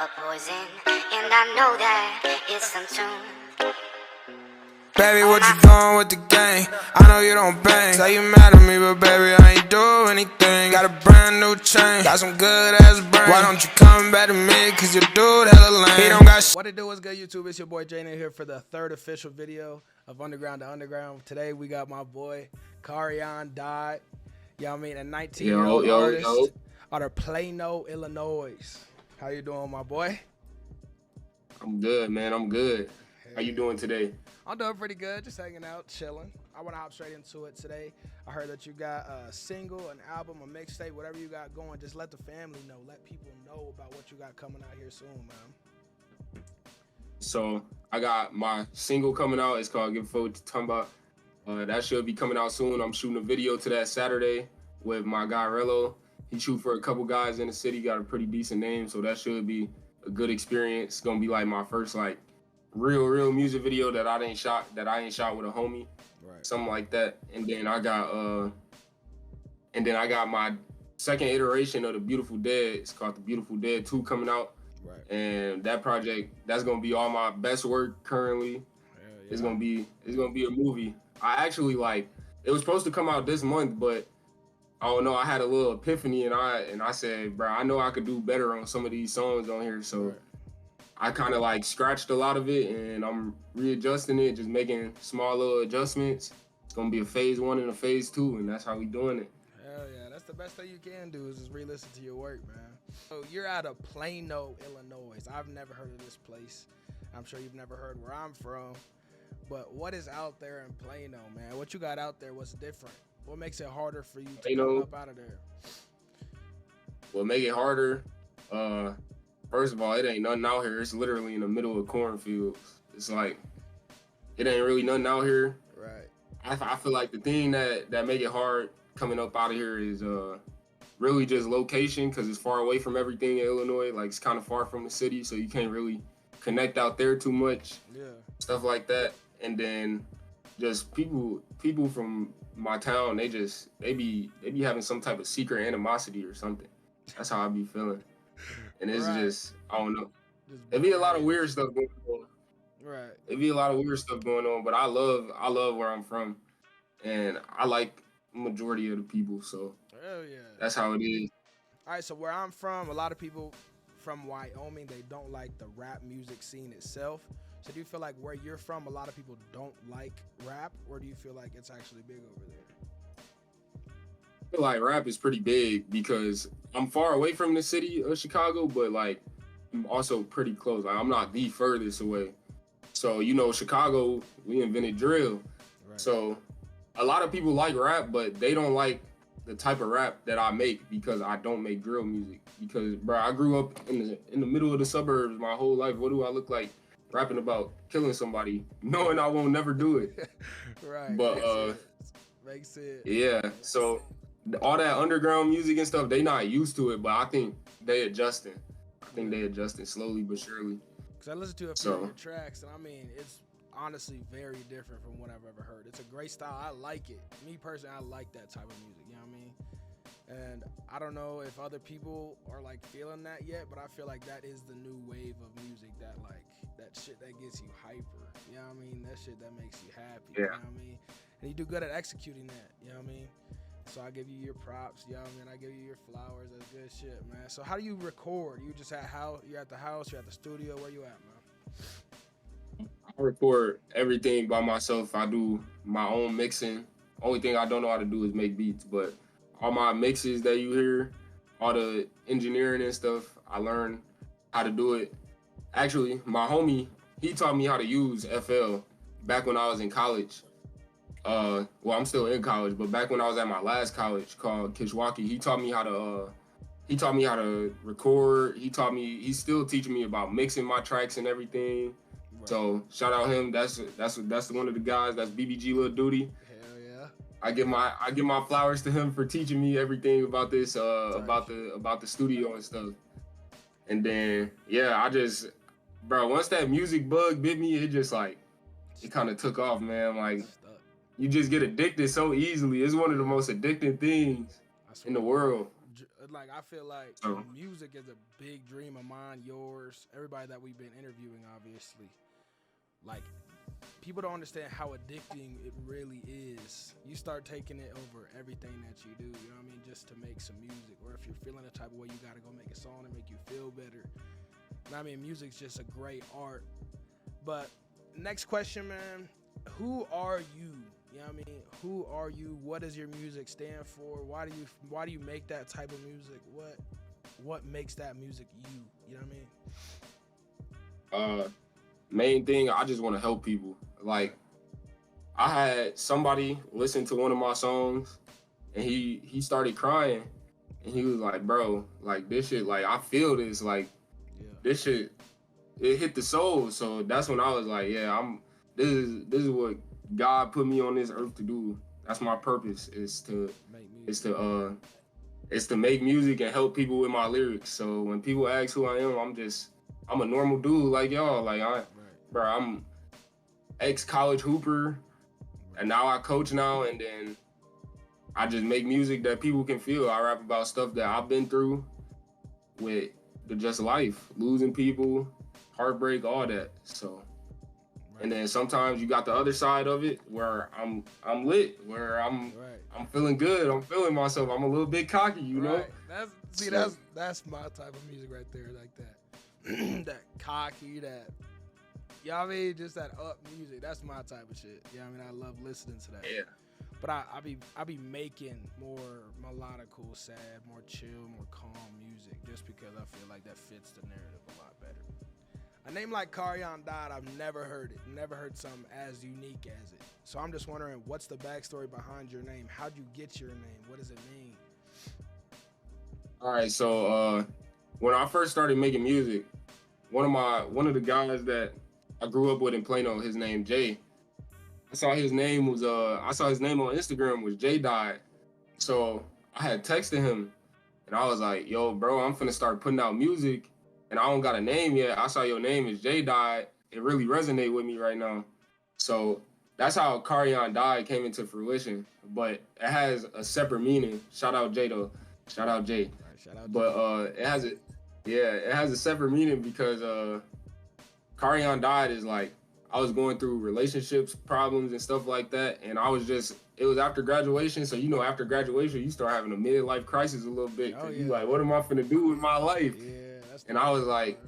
a poison, and I know that it's some tune. Baby, what you doing with the gang? I know you don't bang. Say you mad at me, but baby, I ain't do anything. Got a brand new chain, got some good ass brain. Why don't you come back to me? Cause your dude hella lame. He don't got What it do? What's good, YouTube? It's your boy Jane here for the third official video of Underground to Underground. Today we got my boy CarionDied. You know what I mean? A 19-year-old artist out of Plano, Illinois. How you doing, my boy? I'm good, man. I'm good. How you doing today? I'm doing pretty good. Just hanging out, chilling. I want to hop straight into it today. I heard that you got a single, an album, a mixtape, whatever you got going. Just let the family know. Let people know about what you got coming out here soon, man. So I got my single coming out. It's called Give a Fuck Talking About. That should be coming out soon. I'm shooting a video to that Saturday with my guy Rello. He shoot for a couple guys in the city. Got a pretty decent name, so that should be a good experience. It's gonna be like my first like real music video that I ain't shot with a homie, right? Something like that. And then I got my second iteration of The Beautiful Dead. It's called The Beautiful Dead 2 coming out. Right. And that project, that's gonna be all my best work currently. Yeah. It's gonna be a movie. I actually it was supposed to come out this month, but I don't know, I had a little epiphany and I said, bro, I know I could do better on some of these songs on here. So right. I kind of scratched a lot of it and I'm readjusting it, just making small little adjustments. It's gonna be a phase 1 and a phase 2, and that's how we doing it. Hell yeah, that's the best thing you can do is just re-listen to your work, man. So you're out of Plano, Illinois. I've never heard of this place. I'm sure you've never heard where I'm from. But what is out there in Plano, man? What you got out there? What's different? What makes it harder for you to come up out of there? What make it harder? First of all, it ain't nothing out here. It's literally in the middle of cornfields. It's like, it ain't really nothing out here. Right. I feel like the thing that make it hard coming up out of here is really just location, because it's far away from everything in Illinois. Like, it's kind of far from the city, so you can't really connect out there too much. Yeah. Stuff like that. And then just people from my town, they be having some type of secret animosity or something. That's how I be feeling. And it's just, I don't know. It be a lot of weird stuff going on. Right. It be a lot of weird stuff going on, but I love where I'm from. And I like majority of the people, so hell yeah. That's how it is. All right, so where I'm from, a lot of people from Wyoming, they don't like the rap music scene itself. So do you feel like where you're from, a lot of people don't like rap, or do you feel like it's actually big over there? I feel like rap is pretty big because I'm far away from the city of Chicago, but I'm also pretty close. I'm not the furthest away. So, Chicago, we invented drill. Right. So a lot of people like rap, but they don't like the type of rap that I make because I don't make drill music. Because, bro, I grew up in the middle of the suburbs my whole life. What do I look like rapping about killing somebody, knowing I won't never do it? Right. But makes sense. Yeah. So all that underground music and stuff, they not used to it, but I think they adjusting. They adjusting slowly but surely. Because I listened to a few of your tracks, and I mean, it's honestly very different from what I've ever heard. It's a great style. I like it. Me personally, I like that type of music. You know what I mean? And I don't know if other people are feeling that yet, but I feel like that is the new wave of music that that shit that gets you hyper. You know what I mean? That shit that makes you happy. Yeah. You know what I mean? And you do good at executing that. You know what I mean? So I give you your props. You know what I mean? I give you your flowers. That's good shit, man. So how do you record? You just you're at the house, you're at the studio. Where you at, man? I record everything by myself. I do my own mixing. Only thing I don't know how to do is make beats, but all my mixes that you hear, all the engineering and stuff, I learned how to do it. Actually, my homie, he taught me how to use FL back when I was in college. Well, I'm still in college, but back when I was at my last college called Kishwaukee, he taught me how to record. He's still teaching me about mixing my tracks and everything. Right. So shout out him. That's one of the guys. That's BBG Lil Duty. Hell yeah. I give my flowers to him for teaching me everything about this, about the studio and stuff. And then once that music bug bit me, it just it kind of took off, man. You just get addicted so easily. It's one of the most addicting things in the world. Like, I feel like So music is a big dream of mine, yours, everybody that we've been interviewing, obviously. Like, people don't understand how addicting it really is. You start taking it over everything that you do, you know what I mean, just to make some music. Or if you're feeling a type of way, you gotta go make a song to make you feel better. And I mean, music's just a great art. But next question, man, who are you? You know what I mean? Who are you? What does your music stand for? Why do you make that type of music? What makes that music you? You know what I mean? main thing, I just want to help people. Like, I had somebody listen to one of my songs, and he started crying, and he was like, "Bro, like this shit, like I feel this, like Yeah. this shit, it hit the soul." So that's when I was like, "Yeah, this is what God put me on this earth to do. That's my purpose is to Make music. is to make music and help people with my lyrics." So when people ask who I am, I'm a normal dude like y'all. Like bro, I'm ex-college hooper, and now I coach now, and then I just make music that people can feel. I rap about stuff that I've been through with the just life, losing people, heartbreak, all that. So, and then sometimes you got the other side of it where I'm lit, where I'm feeling good, I'm feeling myself, I'm a little bit cocky, you know. That's my type of music right there, like that, that cocky, that. You know what I mean? Just that up music. That's my type of shit. You know what I mean? I love listening to that. Yeah. But I be making more melodical, sad, more chill, more calm music just because I feel like that fits the narrative a lot better. A name like CarionDied, I've never heard it. Never heard something as unique as it. So I'm just wondering, what's the backstory behind your name? How'd you get your name? What does it mean? All right, so when I first started making music, one of the guys that I grew up with in Plano, his name Jay. I saw his name on Instagram was CarionDied. So I had texted him, and I was like, "Yo, bro, I'm finna start putting out music, and I don't got a name yet. I saw your name is CarionDied. It really resonated with me right now." So that's how CarionDied came into fruition. But it has a separate meaning. Shout out Jay though. Shout out Jay. Right, shout out But Jay. it has a separate meaning because CarionDied is like, I was going through relationships problems and stuff like that, and it was after graduation, so you know after graduation you start having a midlife crisis a little bit, because you like, what am I finna do with my life? And I was like,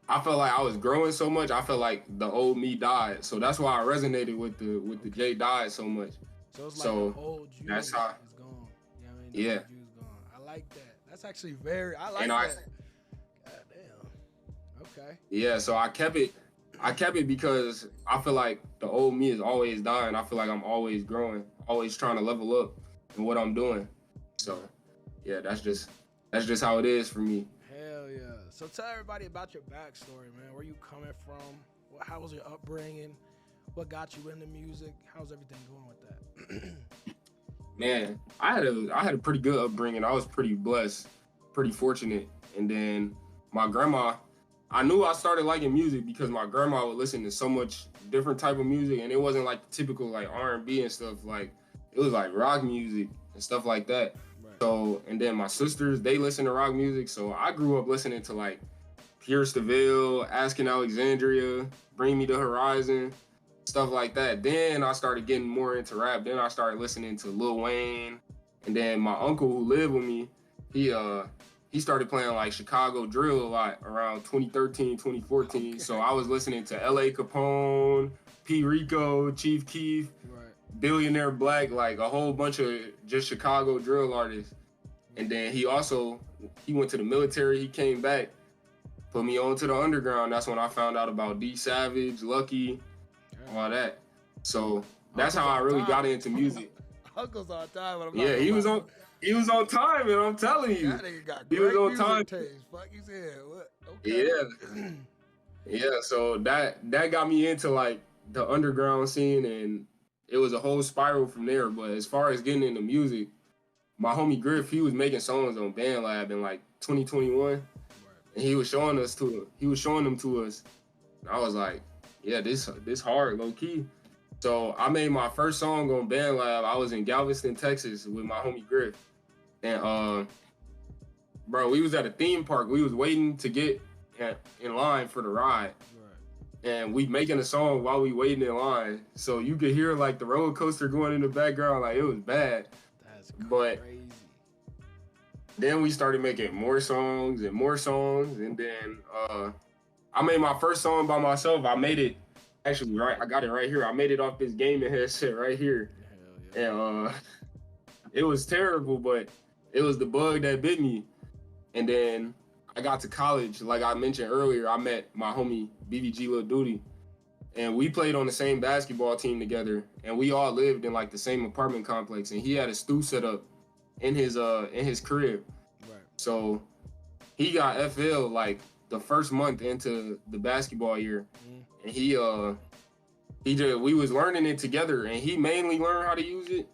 I felt like I was growing so much, I felt like the old me died, so that's why I resonated with the Jay died so much. So it's like the old you that's how is gone. You know what I mean? Yeah. Old you's gone. I like that. That's actually I like that. Okay. Yeah, so I kept it because I feel like the old me is always dying. I feel like I'm always growing, always trying to level up in what I'm doing. So yeah, that's just how it is for me. Hell yeah. So tell everybody about your backstory, man. Where you coming from? How was your upbringing? What got you into music? How's everything going with that? Man, I had a pretty good upbringing. I was pretty blessed, pretty fortunate. And then my grandma, I knew I started liking music because my grandma would listen to so much different type of music, and it wasn't like the typical like R&B and stuff. Like, it was like rock music and stuff like that. Right. So, and then my sisters, they listen to rock music. So I grew up listening to like Pierce DeVille, Asking Alexandria, Bring Me the Horizon, stuff like that. Then I started getting more into rap. Then I started listening to Lil Wayne. And then my uncle who lived with me, he started playing like Chicago drill a lot around 2013, 2014. Okay. So I was listening to L.A. Capone, P. Rico, Chief Keef, Billionaire Black, like a whole bunch of just Chicago drill artists. And then he went to the military. He came back, put me on to the underground. That's when I found out about D Savage, Lucky, all that. So that's how I really got into music. Uncle's on time. Yeah, he was on time, and I'm telling you. That nigga got great music time. Taste. Fuck you said. What? Okay. Yeah. Yeah, so that got me into like the underground scene, and it was a whole spiral from there. But as far as getting into music, my homie Griff, he was making songs on BandLab in like 2021, and he was showing them to us. And I was like, yeah, this hard, low key. So I made my first song on BandLab. I was in Galveston, Texas with my homie Griff. And bro, we was at a theme park. We was waiting to get in line for the ride. And we making a song while we waiting in line. So you could hear like the roller coaster going in the background. Like, it was bad. That's but crazy. Then we started making more songs. And then I made my first song by myself. I made it actually right. I got it right here. I made it off this gaming headset right here. Hell yeah. And it was terrible, but it was the bug that bit me. And then I got to college. Like I mentioned earlier, I met my homie BBG Lil Duty, and we played on the same basketball team together. And we all lived in like the same apartment complex. And he had a stew set up in his crib. Right. So he got FL like the first month into the basketball year, and we was learning it together. And he mainly learned how to use it,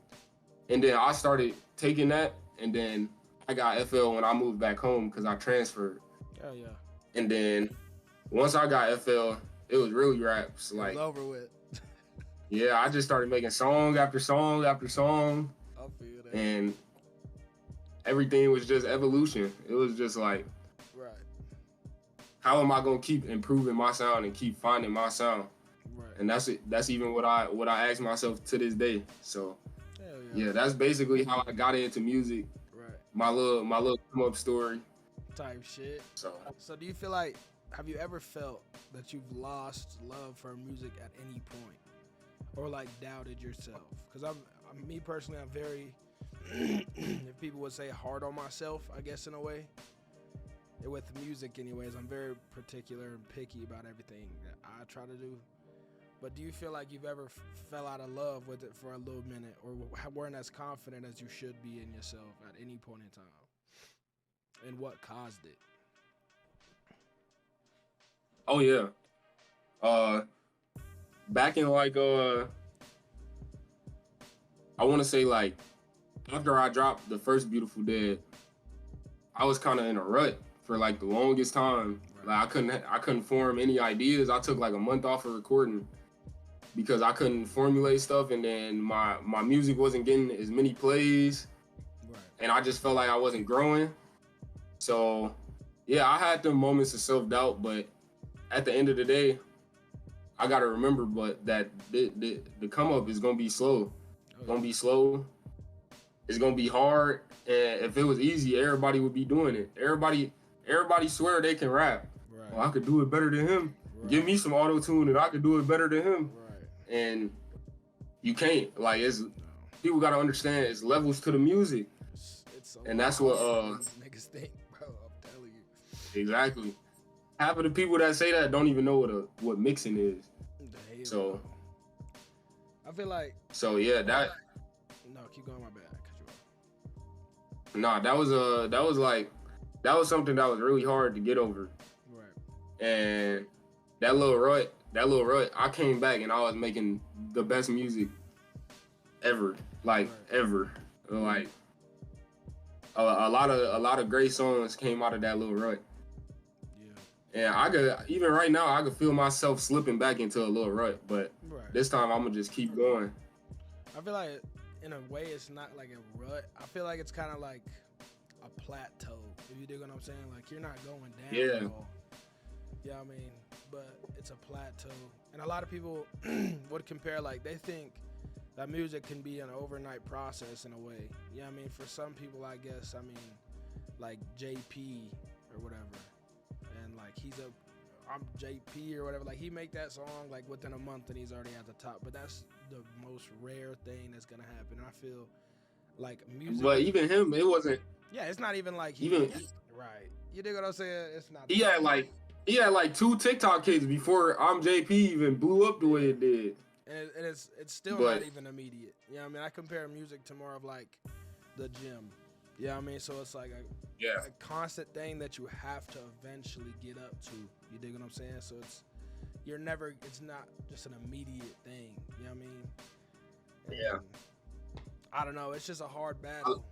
and then I started taking that, and then I got FL when I moved back home because I transferred. Hell yeah. And then once I got FL, it was really raps. Like, it's over with. yeah, I just started making song after song after song. I feel that. And everything was just evolution. It was just like, right. How am I gonna keep improving my sound and keep finding my sound? Right. And that's it. That's even what I ask myself to this day. So Hell yeah. yeah, that's basically how I got into music. Right. My little come up story. Type shit. So do you feel like, have you ever felt that you've lost love for music at any point, or like doubted yourself? Because me personally, I'm very, if people would say, hard on myself, I guess, in a way. With music, anyways, I'm very particular and picky about everything that I try to do. But do you feel like you've ever fell out of love with it for a little minute, or weren't as confident as you should be in yourself at any point in time? And what caused it? oh yeah. Back in like I wanna say like after I dropped the first Beautiful Dead, I was kinda in a rut for like the longest time. Like I couldn't form any ideas. I took like a month off of recording because I couldn't formulate stuff, and then my music wasn't getting as many plays. Right. And I just felt like I wasn't growing. So yeah, I had them moments of self-doubt, but at the end of the day, I gotta remember that the come up is gonna be slow. It's gonna be slow. It's gonna be hard. And if it was easy, everybody would be doing it. Everybody swear they can rap. Right. Well, I could do it better than him. Right. Give me some auto-tune and I could do it better than him. Right. And you can't. Like, people gotta understand it's levels to the music. It's and that's what niggas think, bro. I'm telling you. Exactly. Half of the people that say that don't even know what mixing is. So I feel like. So yeah, that. No, keep going. My bad. I cut you off. Nah, that was something that was really hard to get over. Right. And that little rut, I came back and I was making the best music ever, like ever. Like a lot of great songs came out of that little rut. Yeah. And even right now, I could feel myself slipping back into a little rut, but this time I'm gonna just keep going. I feel like in a way it's not like a rut. I feel like it's kind of like a plateau, if you dig what I'm saying. Like, you're not going down at all. Yeah, I mean, but it's a plateau. And a lot of people would compare, like, they think that music can be an overnight process in a way. Yeah, I mean, for some people, I guess, I mean, like JP or whatever. And like, I'm JP or whatever. Like, he make that song like within a month and he's already at the top. But that's the most rare thing that's gonna happen. And I feel like music. But even him, it wasn't. Yeah, it's not even like right. You dig what I'm saying? It's not. He had like 2 TikTok kids before I'm JP even blew up the way it did. And it's still not even immediate. You know what I mean? I compare music to more of like the gym. You know what I mean? So it's like a constant thing that you have to eventually get up to. You dig what I'm saying? So it's not just an immediate thing. You know what I mean? And I don't know. It's just a hard battle.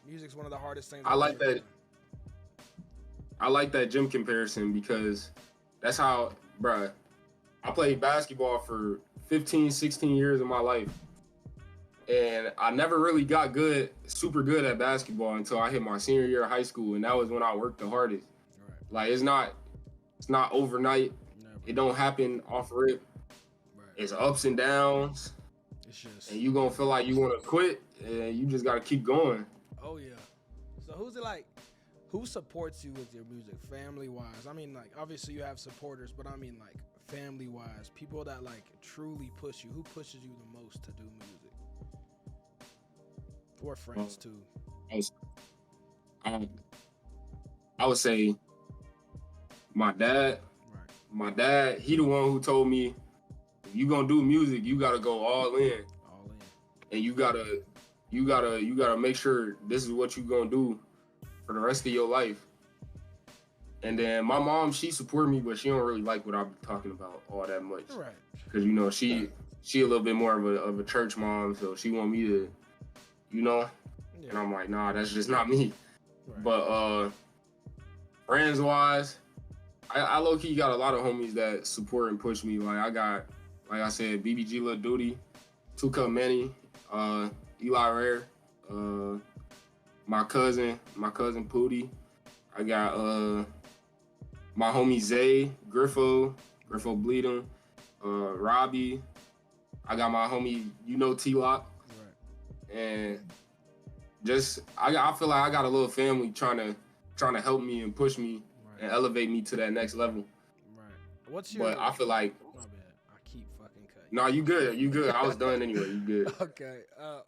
Music's one of the hardest things. I like that. I like that gym comparison because that's how, bruh, I played basketball for 15, 16 years of my life. And I never really got super good at basketball until I hit my senior year of high school, and that was when I worked the hardest. Right. Like it's not overnight. Never. It don't happen off rip. Right. It's ups and downs, It's just. and you gonna feel like you want to quit, and you just gotta keep going. Oh yeah. So who's it like? Who supports you with your music, family wise? I mean, like obviously you have supporters, but I mean like family wise, people that like truly push you. Who pushes you the most to do music? Or friends too. I would say my dad. Right. My dad, he the one who told me, if you gonna do music, you gotta go all in, All in. and you gotta make sure this is what you gonna do for the rest of your life. And then my mom, she supported me, but she don't really like what I'm talking about all that much. Right. Cause you know she a little bit more of a church mom, so she want me to, you know. Yeah. And I'm like, nah, that's just not me. Right. But friends wise, I low key got a lot of homies that support and push me. Like I got, like I said, BBG Lil Duty, 2 Cup Manny, Eli Rare, my cousin Pootie. I got my homie Zay, Griffo Bleedem, Robbie. I got my homie, T-Lock. Right. And just I feel like I got a little family trying to help me and push me and elevate me to that next level. Right. What's your? But I feel like, my bad. I keep fucking cutting. no, you good. I was done anyway. You good. Okay.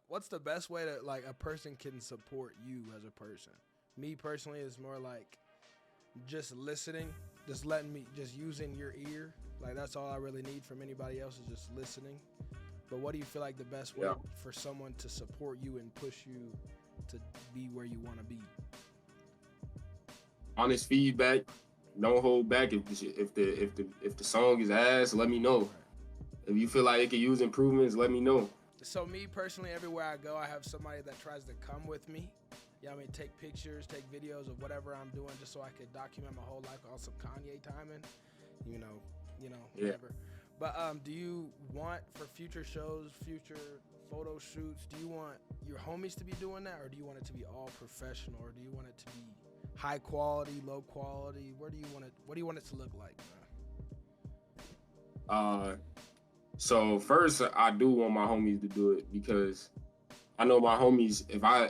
What's the best way that like a person can support you as a person? Me personally, is more like just listening, just using your ear. Like that's all I really need from anybody else is just listening. But what do you feel like the best way for someone to support you and push you to be where you want to be? Honest feedback. Don't hold back. If the song is ass, let me know. Right. If you feel like it could use improvements, let me know. So me personally, everywhere I go, I have somebody that tries to come with me. Yeah, I mean, take pictures, take videos of whatever I'm doing, just so I could document my whole life. Also, Kanye timing, whatever. But do you want for future shows, future photo shoots? Do you want your homies to be doing that, or do you want it to be all professional, or do you want it to be high quality, low quality? What do you want it to look like, man? So first, I do want my homies to do it because I know my homies. If I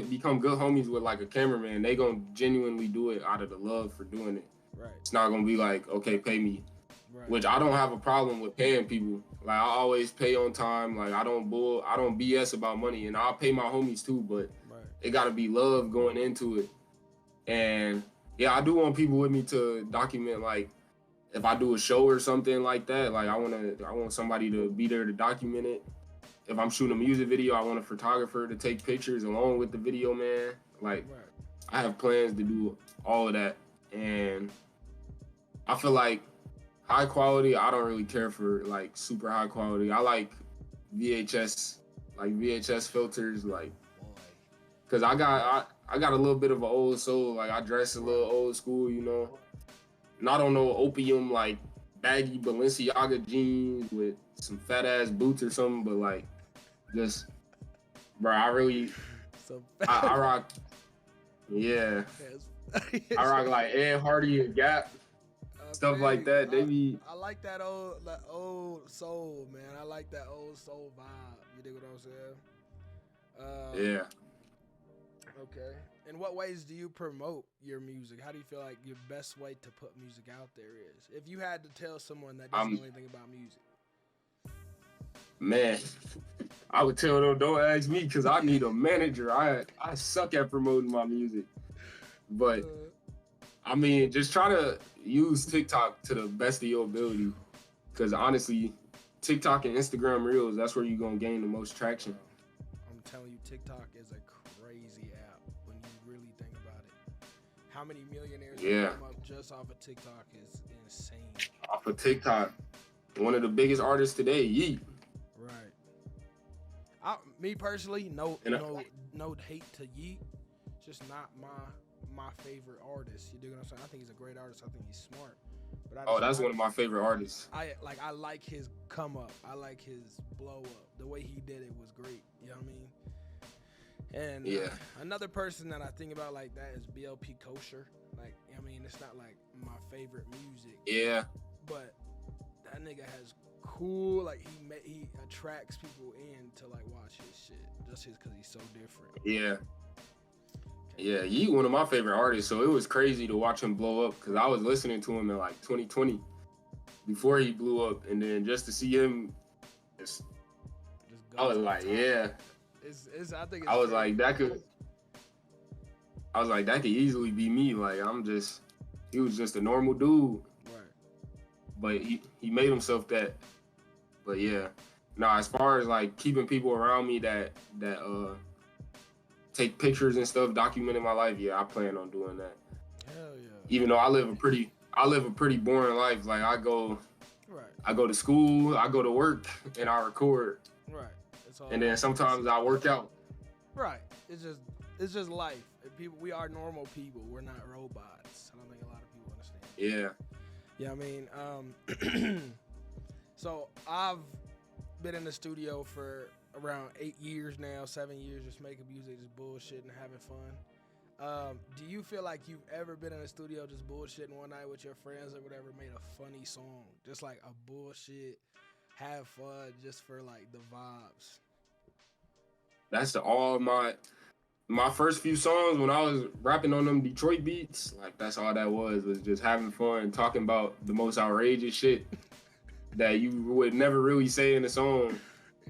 become good homies with like a cameraman, they gonna genuinely do it out of the love for doing it. Right. It's not gonna be like, okay, pay me. Right. Which I don't have a problem with paying people. Like I always pay on time. Like I don't BS about money, and I'll pay my homies too. But it gotta be love going into it. And yeah, I do want people with me to document. Like if I do a show or something like that, like I want somebody to be there to document it. If I'm shooting a music video, I want a photographer to take pictures along with the video man. Like I have plans to do all of that, and I feel like high quality, I don't really care for like super high quality. I like VHS filters, like, cause I got a little bit of an old soul. Like I dress a little old school, Not on no opium like baggy Balenciaga jeans with some fat ass boots or something, but like just, bro, I rock. Yeah, I rock like Ed Hardy and Gap. Stuff like that. I like that old soul, man. I like that old soul vibe. You dig what I'm saying? Yeah. Okay. In what ways do you promote your music? How do you feel like your best way to put music out there is? If you had to tell someone that doesn't know anything about music. Man, I would tell them, don't ask me, because I need a manager. I suck at promoting my music. But I mean, just try to use TikTok to the best of your ability. Because honestly, TikTok and Instagram Reels, that's where you're going to gain the most traction. I'm telling you, TikTok is a crazy app when you really think about it. How many millionaires come up just off of TikTok is insane. Off of TikTok. One of the biggest artists today, Yeet. Right. Me personally, no hate to Yeet. Just not my favorite artist. You dig what I'm saying? I think he's a great artist. I think he's smart. But I Oh, just, that's one of my favorite artists. I like his come up. I like his blow up. The way he did it was great. You know what I mean? And Yeah. another person that I think about like that is BLP Kosher. Like, I mean, it's not like my favorite music, Yeah. but that nigga has cool, like he attracts people in to like watch his shit just because he's so different. Yeah. Yeah, he one of my favorite artists, so it was crazy to watch him blow up because I was listening to him in like 2020 before he blew up, and then just to see him, I was like, yeah. I think it's I was crazy. like, that could easily be me. Like, he was just a normal dude, Right. but he made himself that. But yeah, as far as like keeping people around me that take pictures and stuff, documenting my life, yeah, I plan on doing that. Hell yeah. Even though I live a pretty boring life. Like I go to school, I go to work, and I record. Right. It's all And then sometimes I work out. Right. It's just life. We are normal people. We're not robots. I don't think a lot of people understand. Yeah. Yeah, I mean, so I've been in the studio for around 8 years now, 7 years, just making music, just bullshitting, having fun. Do you feel like you've ever been in the studio just bullshitting one night with your friends or whatever, made a funny song, just like a bullshit, have fun, just for like the vibes? That's all my first few songs when I was rapping on them Detroit beats. Like that's all that was just having fun, talking about the most outrageous shit that you would never really say in a song.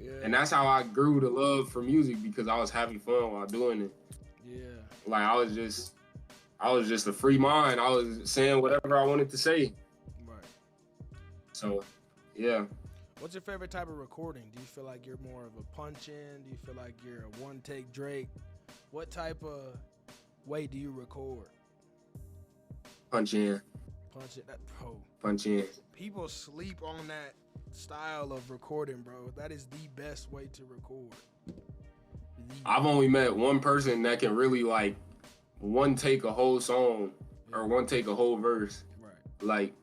Yeah. And that's how I grew the love for music, because I was having fun while doing it. Yeah. Like I was just a free mind. I was saying whatever I wanted to say. Right. So, yeah. What's your favorite type of recording? Do you feel like you're more of a punch-in? Do you feel like you're a one-take Drake? What type of way do you record? Punch in. Punch it. Bro. Punch in. People sleep on that style of recording, bro. That is the best way to record. I've only met one person that can really like one take a whole song or one take a whole verse. Right. Like,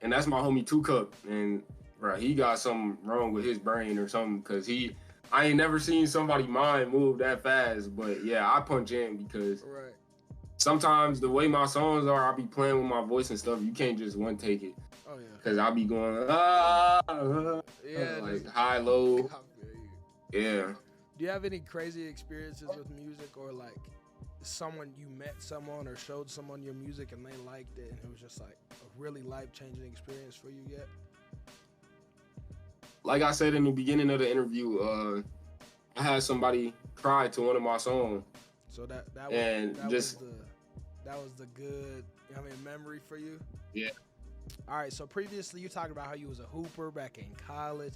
and that's my homie 2 Cup. And right, he got something wrong with his brain or something, because I ain't never seen somebody mind move that fast. But yeah, I punch in because sometimes the way my songs are, I'll be playing with my voice and stuff. You can't just one take it. Oh yeah. Because I'll be going like high, low. Yeah. Do you have any crazy experiences with music, or like you met someone or showed someone your music and they liked it and it was just like a really life-changing experience for you yet? Like I said in the beginning of the interview, I had somebody cry to one of my songs. So that was the good, memory for you? Yeah. All right, so previously you talked about how you was a hooper back in college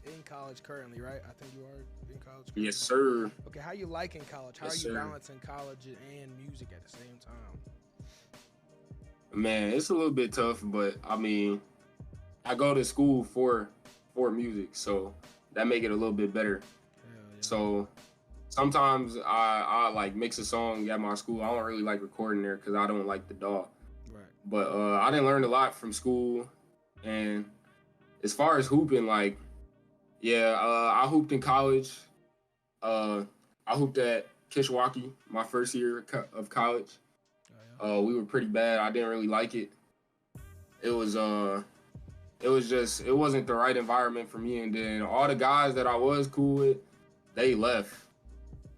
currently, right? I think you are in college currently. Yes, sir. Okay, how you like in college? How Yes, are you sir. balancing college and music at the same time? Man, it's a little bit tough, but I mean, I go to school for music, so that make it a little bit better. Yeah. So sometimes I like mix a song at my school. I don't really like recording there because I don't like the DAW. Right. But I didn't learn a lot from school. And as far as hooping, like, yeah, I hooped in college. I hooped at Kishwaukee my first year of college. Oh, yeah. We were pretty bad. I didn't really like it. It wasn't the right environment for me. And then all the guys that I was cool with, they left.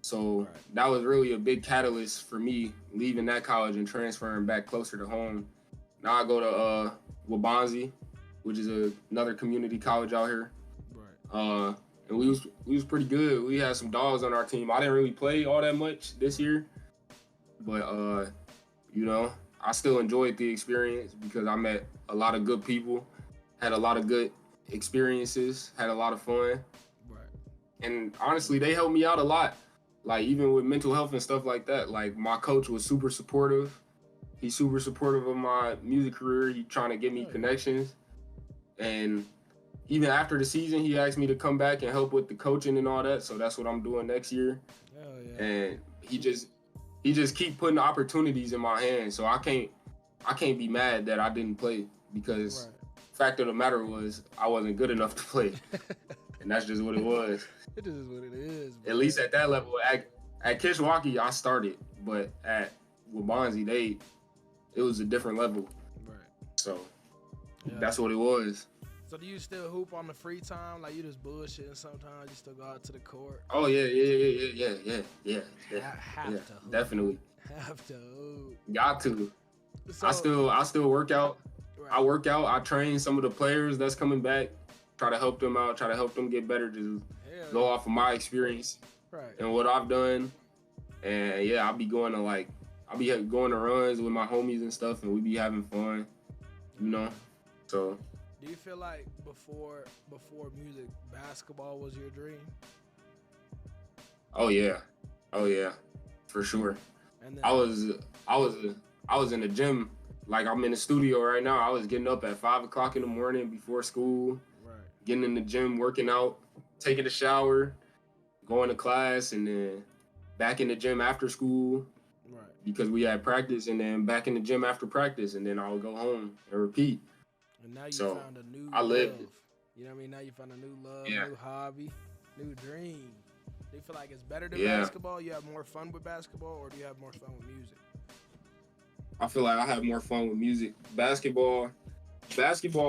So that was really a big catalyst for me leaving that college and transferring back closer to home. Now I go to Wabanzi, which is another community college out here. Right. And we was pretty good. We had some dogs on our team. I didn't really play all that much this year, but I still enjoyed the experience because I met a lot of good people, had a lot of good experiences, had a lot of fun. Right. And honestly, they helped me out a lot. Like even with mental health and stuff like that. Like my coach was super supportive. He's super supportive of my music career. He's trying to give me connections. And even after the season, he asked me to come back and help with the coaching and all that. So that's what I'm doing next year. Hell yeah. And he just keep putting opportunities in my hands. So I can't be mad that I didn't play. because Right. fact of the matter was I wasn't good enough to play, and that's just what it was. It just is what it is. At least at that level, at Kishwaukee, I started, but at Wabanzi, it was a different level. Right. So Yeah. that's what it was. So do you still hoop on the free time? Like you just bullshitting sometimes? You still go out to the court? Oh yeah. Have to hoop. Definitely. Have to hoop. Got to. So, I still work out. right. I work out. I train some of the players that's coming back. Try to help them out. Try to help them get better. Just Hell go yeah. off of my experience Right. and what I've done. And yeah, I'll be going to runs with my homies and stuff, and we be having fun. You know. So. Do you feel like before music, basketball was your dream? Oh yeah, for sure. And then, I was in the gym. Like I'm in the studio right now. I was getting up at 5 o'clock in the morning before school, right. getting in the gym, working out, taking a shower, going to class, and then back in the gym after school Right. because we had practice, and then back in the gym after practice, and then I would go home and repeat. And now you So, found a new I lived love. it. You know what I mean? Now you found a new love, Yeah. new hobby, new dream. Do you feel like it's better than Yeah. basketball? You have more fun with basketball, or do you have more fun with music? I feel like I have more fun with music. Basketball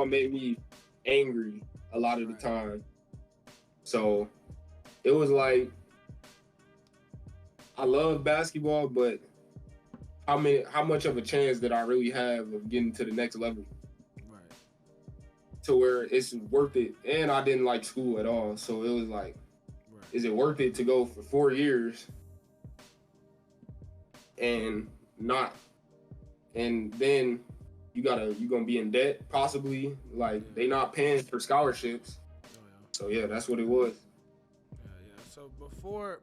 made me angry a lot of the time. So it was like I love basketball, but how much of a chance did I really have of getting to the next level? Right. To where it's worth it. And I didn't like school at all. So it was like, Right. is it worth it to go for 4 years and then you're gonna be in debt possibly, like they not paying for scholarships. Oh, yeah. So yeah, that's what it was. Yeah. So before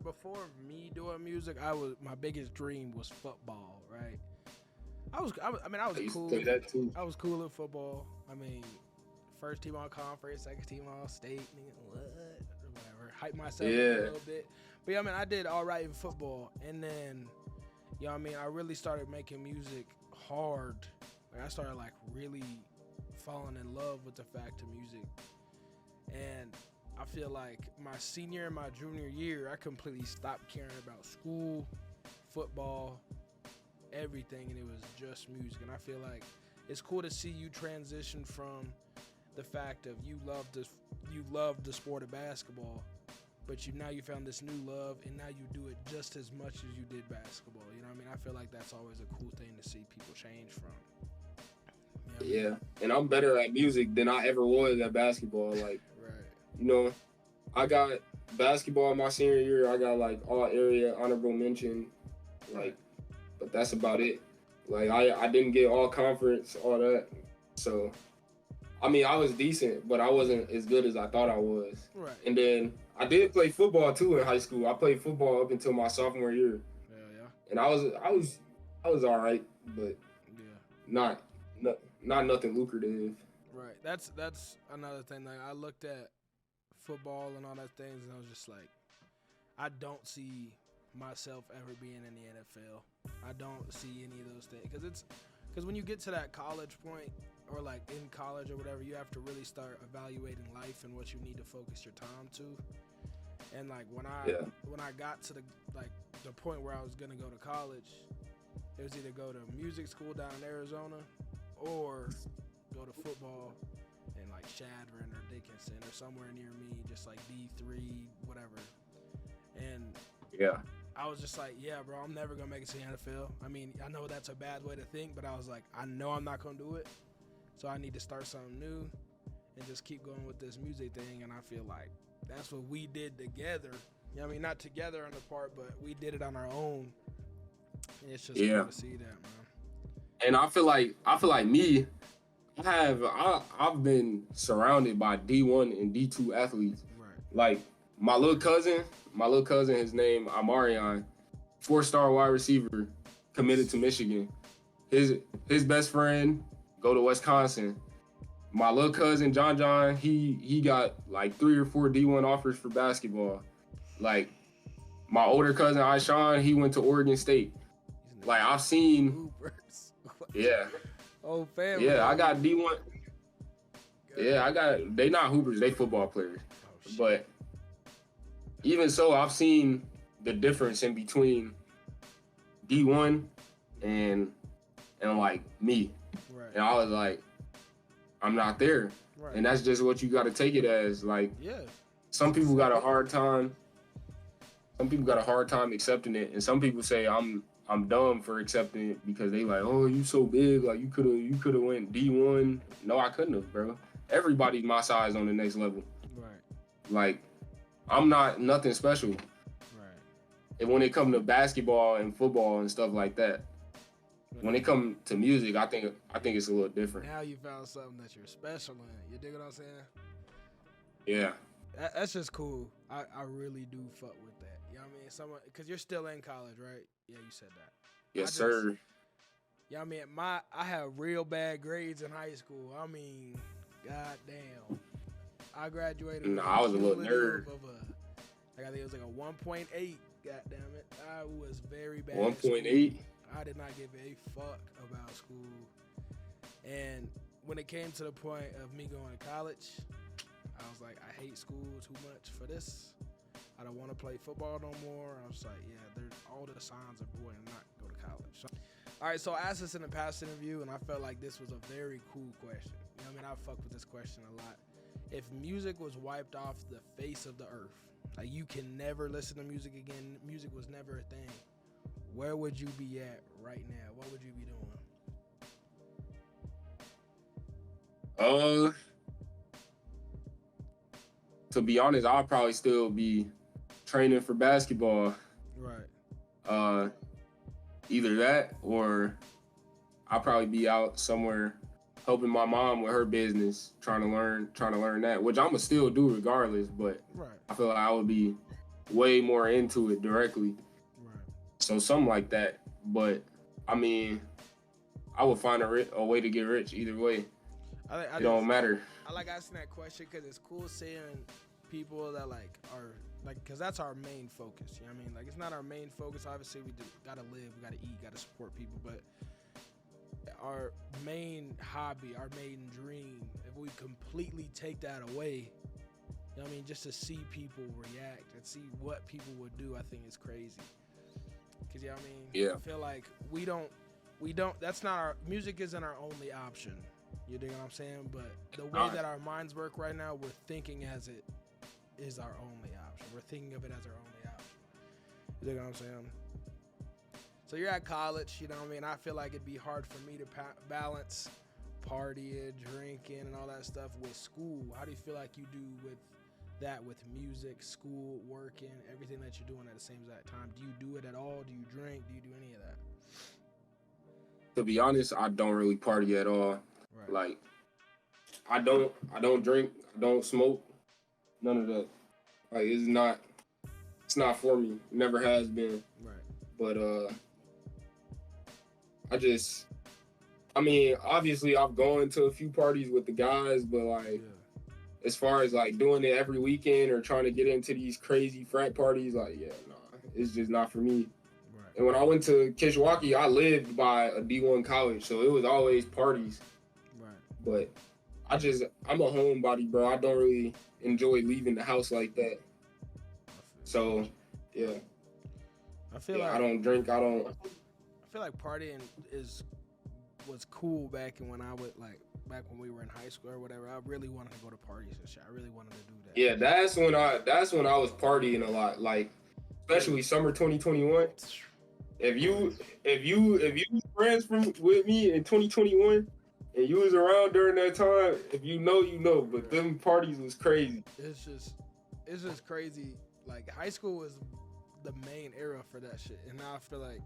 me doing music, my biggest dream was football. Right. I was I used cool. to play that too. I was cool at football. I mean, first team all conference, second team all state, whatever. Hype myself up a little bit. But yeah, I mean, I did all right in football, and then, you know what I mean, I really started making music hard. Like I started like really falling in love with the fact of music, and I feel like my senior and my junior year, I completely stopped caring about school, football, everything, and it was just music. And I feel like it's cool to see you transition from the fact of you love the sport of basketball, but now you found this new love, and now you do it just as much as you did basketball. You know what I mean? I feel like that's always a cool thing to see people change from. You know what I mean? Yeah, and I'm better at music than I ever was at basketball. Like, Right. you know, I got basketball my senior year. I got like all area honorable mention, like, but that's about it. Like I didn't get all conference, all that. So, I mean, I was decent, but I wasn't as good as I thought I was. Right. And then I did play football too in high school. I played football up until my sophomore year, Yeah. and I was all right, but Yeah. not nothing lucrative. Right. That's another thing. Like I looked at football and all that things, and I was just like, I don't see myself ever being in the NFL. I don't see any of those things because when you get to that college point, or like in college or whatever, you have to really start evaluating life and what you need to focus your time to. And like when I got to the point where I was gonna go to college, it was either go to music school down in Arizona or go to football in like Shadron or Dickinson or somewhere near me, just like D3, whatever. And Yeah. I was just like, yeah, bro, I'm never going to make it to the NFL. I mean, I know that's a bad way to think, but I was like, I know I'm not going to do it. So I need to start something new and just keep going with this music thing. And I feel like that's what we did together. You know what I mean? Not together on the part, but we did it on our own. And it's just cool to see that, man. And I feel like me, I've been surrounded by D1 and D2 athletes. Right. Like my little cousin, his name Amarion, 4-star wide receiver, committed to Michigan. His best friend go to Wisconsin. My little cousin John, he got like 3 or 4 D1 offers for basketball. Like my older cousin Aishan, he went to Oregon State. Like I've seen, Hoopers. yeah. Oh, family. Yeah, I got D1. Yeah, they not hoopers, they football players. Oh, shit. But even so, I've seen the difference in between D1 and like me. Right. And I was like, I'm not there. Right. And that's just what you got to take it as. Like, Yeah. some people got a hard time. Some people got a hard time accepting it, and some people say I'm dumb for accepting it because they like, oh, you so big, like you could have went D1. No, I couldn't have, bro. Everybody's my size on the next level. Right. Like, I'm not nothing special. Right. And when it comes to basketball and football and stuff like that, when it comes to music, I think it's a little different. Now you found something that you're special in. You dig what I'm saying? Yeah. That's just cool. I really do fuck with that. You know what I mean? Because you're still in college, right? Yeah, you said that. Yes, sir. Yeah, I mean, I had real bad grades in high school. I mean, goddamn. I graduated. No, I was a little nerd. I think it was like a 1.8. God damn it. I was very bad. 1.8. I did not give a fuck about school. And when it came to the point of me going to college, I was like, I hate school too much for this. I don't want to play football no more. I was like, yeah, there's all the signs are pointing to not go to college. So, all right, so I asked this in a past interview, and I felt like this was a very cool question. You know what I mean? I fuck with this question a lot. If music was wiped off the face of the earth, like you can never listen to music again, music was never a thing, where would you be at right now? What would you be doing? To be honest, I'll probably still be training for basketball. Right. Either that or I'll probably be out somewhere helping my mom with her business, trying to learn that, which I'ma still do regardless, but Right. I feel like I would be way more into it directly. Right. So something like that. But I mean, I would find a way to get rich either way. It don't matter. I like asking that question because it's cool seeing people that like are like, because that's our main focus. You know what I mean? Like, it's not our main focus. Obviously, we gotta live, we gotta eat, gotta support people. But our main hobby, our main dream, if we completely take that away, you know what I mean? Just to see people react and see what people would do, I think is crazy. Because, you know what I mean? Yeah. I feel like we don't, that's not our, music isn't our only option. You dig what I'm saying? But the way that our minds work right now, we're thinking as it is our only option. We're thinking of it as our only option. You dig what I'm saying? So you're at college, you know what I mean? I feel like it'd be hard for me to balance partying, drinking, and all that stuff with school. How do you feel like you do with that, with music, school, working, everything that you're doing at the same exact time? Do you do it at all? Do you drink? Do you do any of that? To be honest, I don't really party at all. Right. Like, I don't drink, I don't smoke, none of that. Like, it's not for me. It never has been. Right. But I mean, obviously I've gone to a few parties with the guys, but like, as far as like doing it every weekend or trying to get into these crazy frat parties, like, yeah, nah, it's just not for me. Right. And when I went to Kishwaukee, I lived by a D1 college, so it was always parties. Right. But I'm a homebody, bro. I don't really enjoy leaving the house like that. So, yeah. I feel like I don't drink. I feel like partying was cool back when we were in high school or whatever. I really wanted to go to parties and shit. I really wanted to do that. Yeah, that's when I was partying a lot. Like, especially summer 2021. If you friends with me in 2021 and you was around during that time, if you know. But them parties was crazy. It's just crazy. Like, high school was the main era for that shit, and now I feel like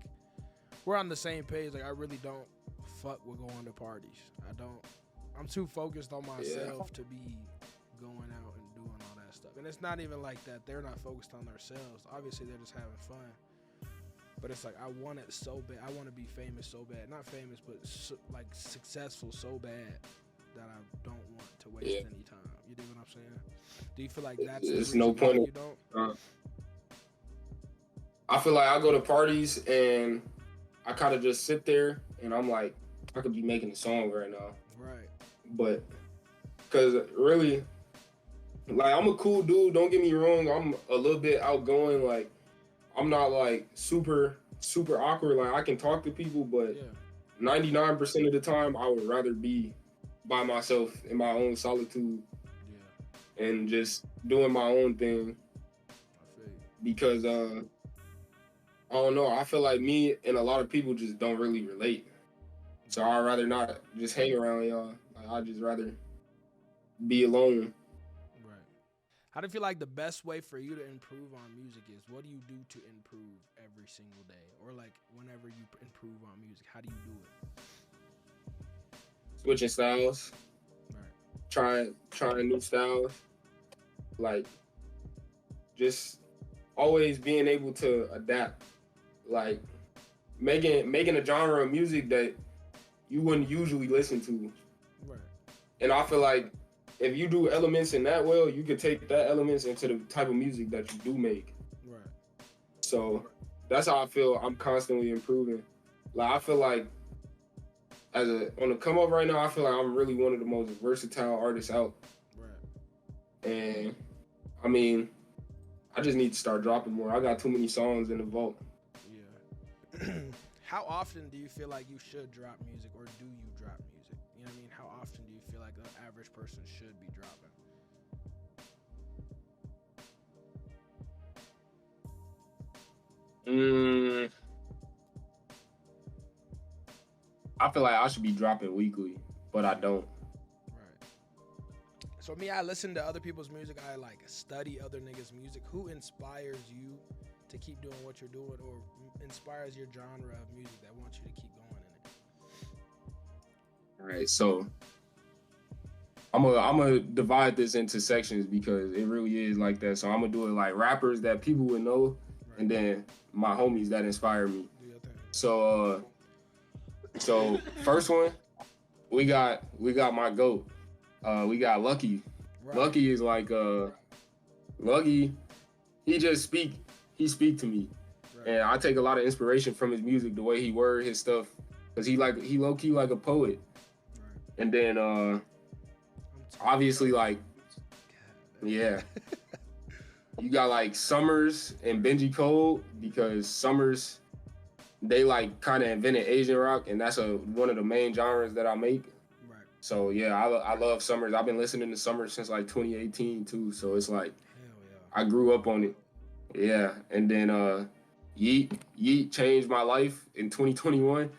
we're on the same page. Like, I really don't fuck with going to parties. I'm too focused on myself to be going out and doing all that stuff. And it's not even like that. They're not focused on themselves. Obviously, they're just having fun. But it's like, I want it so bad. I want to be famous so bad. Not famous, but like successful so bad that I don't want to waste any time. You dig what I'm saying? Do you feel like that's it's no point? You don't? I feel like I go to parties and I kind of just sit there and I'm like, I could be making a song right now. Right. But because really, like, I'm a cool dude. Don't get me wrong. I'm a little bit outgoing. Like, I'm not like super awkward. Like, I can talk to people, but Yeah. 99% of the time, I would rather be by myself in my own solitude Yeah. and just doing my own thing. I feel you. Because I don't know. I feel like me and a lot of people just don't really relate. So I'd rather not just hang around y'all. Like, I'd just rather be alone. Right. How do you feel like the best way for you to improve on music is? What do you do to improve every single day? Or like whenever you improve on music, how do you do it? Switching styles, Right. trying new styles. Like, just always being able to adapt. Like, making a genre of music that you wouldn't usually listen to. Right. And I feel like if you do elements in that well, you can take that elements into the type of music that you do make. Right. So that's how I feel. I'm constantly improving. Like, I feel like on the come up right now, I feel like I'm really one of the most versatile artists out. Right. And I mean, I just need to start dropping more. I got too many songs in the vault. Yeah. How often do you feel like you should drop music, or do you drop music? You know what I mean? How often do you feel like an average person should be dropping? I feel like I should be dropping weekly, but I don't. Right. So me, I listen to other people's music. I like study other niggas' music. Who inspires you to keep doing what you're doing, or inspires your genre of music that wants you to keep going in it? All right, so I'm gonna divide this into sections because it really is like that. So I'm gonna do it like rappers that people would know, Right. and then my homies that inspire me. Do your thing. So first one, we got my GOAT. We got Lucky. Right. Lucky is like Lucky. He speak to me, Right. and I take a lot of inspiration from his music, the way he word his stuff, cause he low key like a poet. Right. And then obviously, like, yeah, you got like Summers and Benji Cole, because Summers, they like kind of invented Asian rock, and that's one of the main genres that I make. Right. So yeah, I love Summers. I've been listening to Summers since like 2018 too. So it's like, Hell yeah. I grew up on it. Yeah, and then Yeet changed my life in 2021 Right.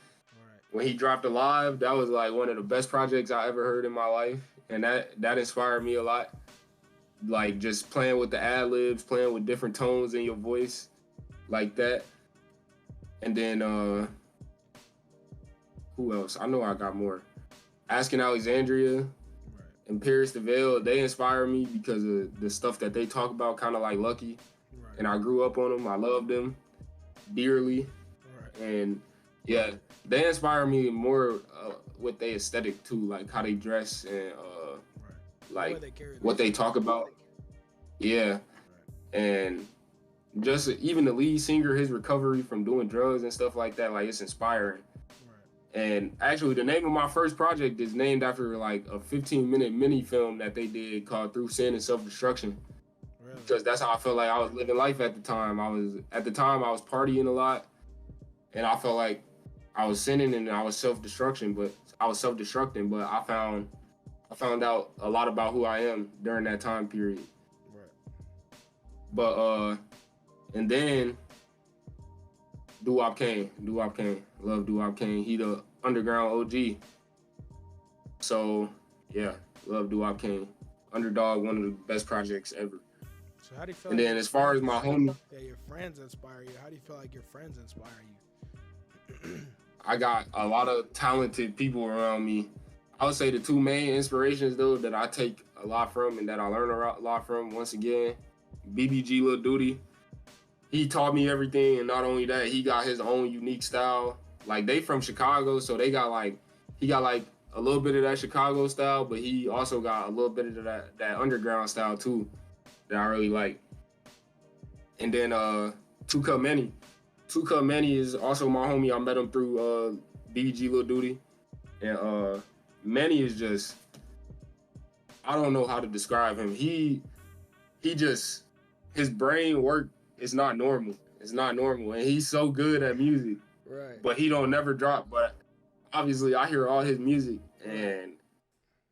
when he dropped Alive. That was like one of the best projects I ever heard in my life, and that inspired me a lot. Like, just playing with the ad libs, playing with different tones in your voice, like that. And then who else? I know I got more. Asking Alexandria Right. and Paris DeVille, they inspire me because of the stuff that they talk about, kind of like Lucky. Right. And I grew up on them. I love them dearly. Right. And yeah, they inspire me more with their aesthetic too, like how they dress and Right. like they carry what they talk about. Yeah. Right. And just even the lead singer, his recovery from doing drugs and stuff like that, like, it's inspiring. Right. And actually, the name of my first project is named after like a 15-minute mini film that they did called Through Sin and Self-Destruction. Really? Because that's how I felt like I was living life at the time. I was partying a lot, and I felt like I was sinning and I was self-destructing, but I found out a lot about who I am during that time period. Right. But and then Doo-Wop Kane. Love Doo-Wop Kane. He the underground OG. So yeah, love Doo-Wop Kane. Underdog, one of the best projects ever. So how do you feel? And like then as far as my homie, your friends inspire you. How do you feel like your friends inspire you? I got a lot of talented people around me. I would say the two main inspirations though that I take a lot from and that I learn a lot from, once again, BBG Lil Duty. He taught me everything, and not only that, he got his own unique style. Like, they from Chicago, so he got like a little bit of that Chicago style, but he also got a little bit of that underground style too that I really like. And then Two Cup Manny is also my homie. I met him through BBG Lil Duty. And Manny is just, I don't know how to describe him. He just, his brain work is not normal. It's not normal, and he's so good at music. Right. But he don't never drop. But obviously, I hear all his music, and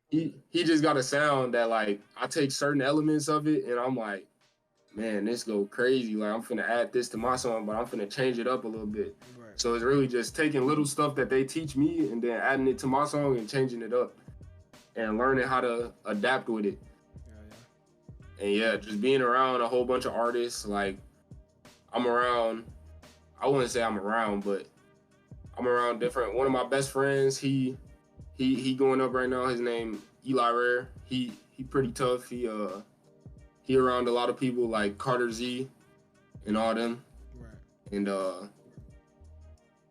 he just got a sound that like I take certain elements of it, and I'm like, man, this go crazy. Like I'm finna add this to my song, but I'm finna change it up a little bit. Right. So it's really just taking little stuff that they teach me and then adding it to my song and changing it up and learning how to adapt with it. And yeah, just being around a whole bunch of artists. Like I'm around, I wouldn't say I'm around, but I'm around different. One of my best friends, he going up right now. His name Eli Rare. He pretty tough. He around a lot of people like Carter Z and all them. Right. And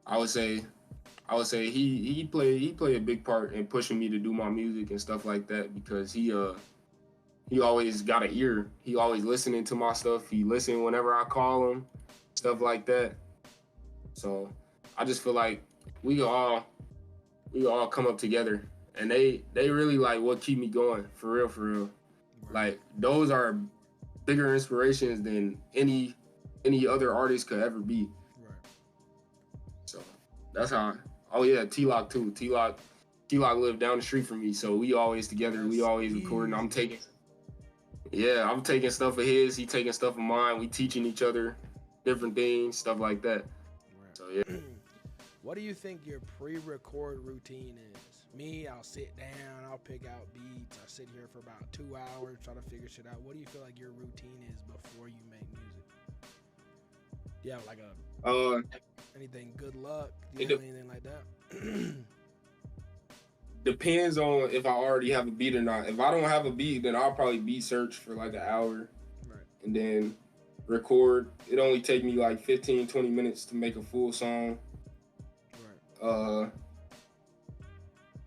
I would say he play a big part in pushing me to do my music and stuff like that because he always got an ear. He always listening to my stuff. He listen whenever I call him, stuff like that. So I just feel like we all come up together, and they really like what keep me going for real. Right. Like those are bigger inspirations than any other artist could ever be. Right. So that's how. Oh yeah, T-Lock too. T-Lock lived down the street from me, so we always together. We always recording. I'm taking stuff of his. He taking stuff of mine. We teaching each other different things, stuff like that. Right. So yeah. What do you think your pre-record routine is? Me, I'll sit down, I'll pick out beats, I sit here for about 2 hours, try to figure shit out. What do you feel like your routine is before you make music? Do you have like anything good luck? Do you have anything like that? Depends on if I already have a beat or not. If I don't have a beat, then I'll probably beat search for like an hour. Right. And then record. It only take me like 15, 20 minutes to make a full song.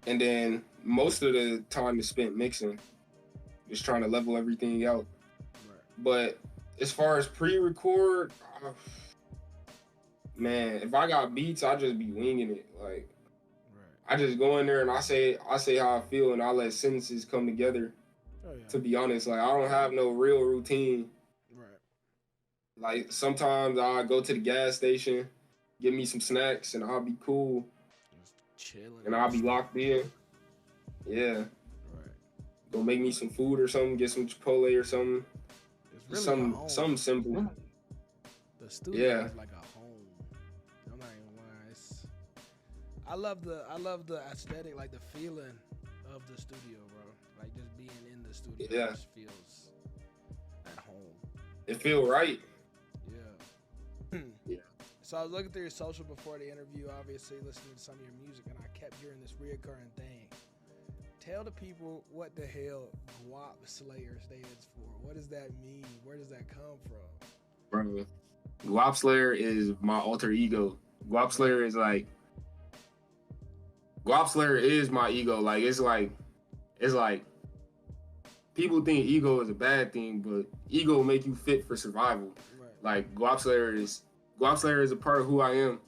And then most of the time is spent mixing, just trying to level everything out. Right. But as far as pre-record, man, if I got beats, I just be winging it. Like, I just go in there and I say how I feel, and I let sentences come together. Oh, yeah. To be honest, like I don't have no real routine. Right. Like sometimes I go to the gas station, get me some snacks, and I'll be cool. Chilling. And I'll be locked in. Yeah. Right. Go make me some food or something, get some Chipotle or something. It's really something simple. The studio is like a home. I'm not even lying. I love the aesthetic, like the feeling of the studio, bro. Like just being in the studio just feels at home. It feel right. Yeah. Yeah. So I was looking through your social before the interview, obviously listening to some of your music, and I kept hearing this reoccurring thing. Tell the people what the hell Guap Slayer stands for. What does that mean? Where does that come from? Bro, Guap Slayer is my alter ego. Guap Slayer is my ego. Like it's like people think ego is a bad thing, but ego make you fit for survival. Right. Like Guap Slayer is a part of who I am.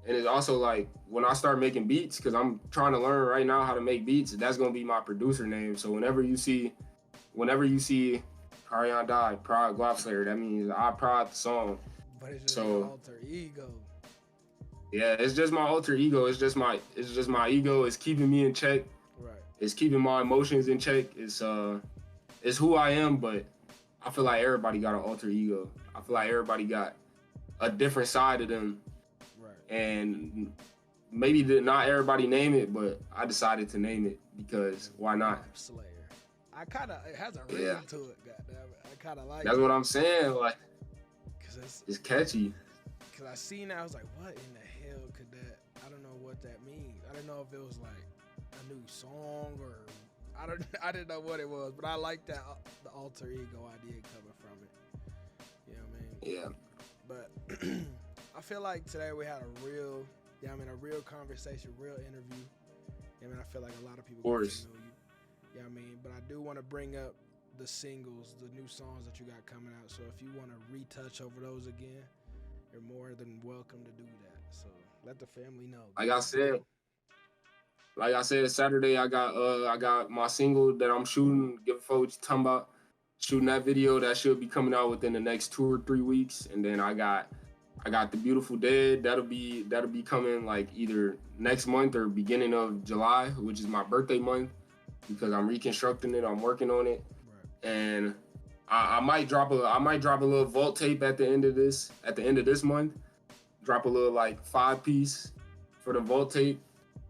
And it's also like when I start making beats, because I'm trying to learn right now how to make beats, that's gonna be my producer name. So whenever you see CarionDied, Prod Guap Slayer, that means I prod the song. But it's just your alter ego. Yeah, it's just my alter ego. It's just my ego. It's keeping me in check. Right. It's keeping my emotions in check. It's who I am, but I feel like everybody got an alter ego. I feel like everybody got a different side of them. Right. And maybe not everybody name it, but I decided to name it because why not? Slayer. It has a rhythm to it, goddamn it. I kind of like That's it. what I'm saying, like, it's catchy. Because I seen that, I was like, what in the hell could that, I don't know what that means. I didn't know if it was like a new song or, I didn't know what it was, but I like that, the alter ego idea coming from it. You know what I mean? Yeah. But I feel like today we had a real conversation, real interview. I feel like a lot of people get to know you. You know what I mean? But I do want to bring up the singles, the new songs that you got coming out. So if you want to retouch over those again, you're more than welcome to do that. So let the family know. Like I said, like I said, Saturday I got my single that I'm shooting. Give a fuck what you talking about. Shooting that video that should be coming out within the next 2 or 3 weeks, and then I got The Beautiful Dead. That'll be coming like either next month or beginning of July, which is my birthday month, because I'm reconstructing it. I'm working on it, Right. and I might drop a little vault tape at the end of this month. Drop a little like 5-piece for the vault tape,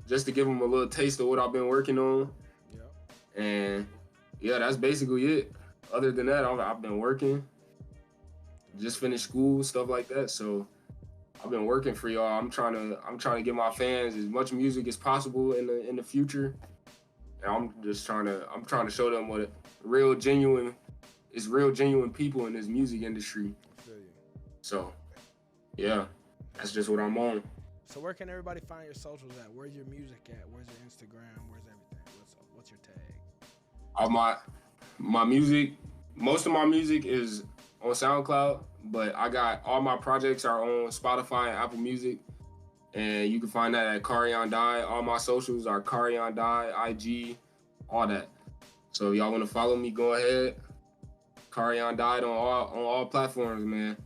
just to give them a little taste of what I've been working on. Yep. And yeah, that's basically it. Other than that, I've been working. Just finished school, stuff like that. So I've been working for y'all. I'm trying to give my fans as much music as possible in the future. And I'm trying to show them what real genuine people in this music industry. I feel you. So yeah, that's just what I'm on. So where can everybody find your socials at? Where's your music at? Where's your Instagram? Where's everything? What's your tag? All my music, most of my music is on SoundCloud, but I got all my projects are on Spotify and Apple Music, and you can find that at CarionDied. All my socials are CarionDied, IG, all that. So if y'all want to follow me, go ahead. CarionDied on all platforms, man.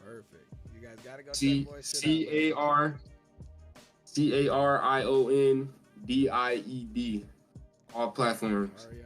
Perfect. You guys gotta go check C boy shit C A R CarionDied, all platforms. out.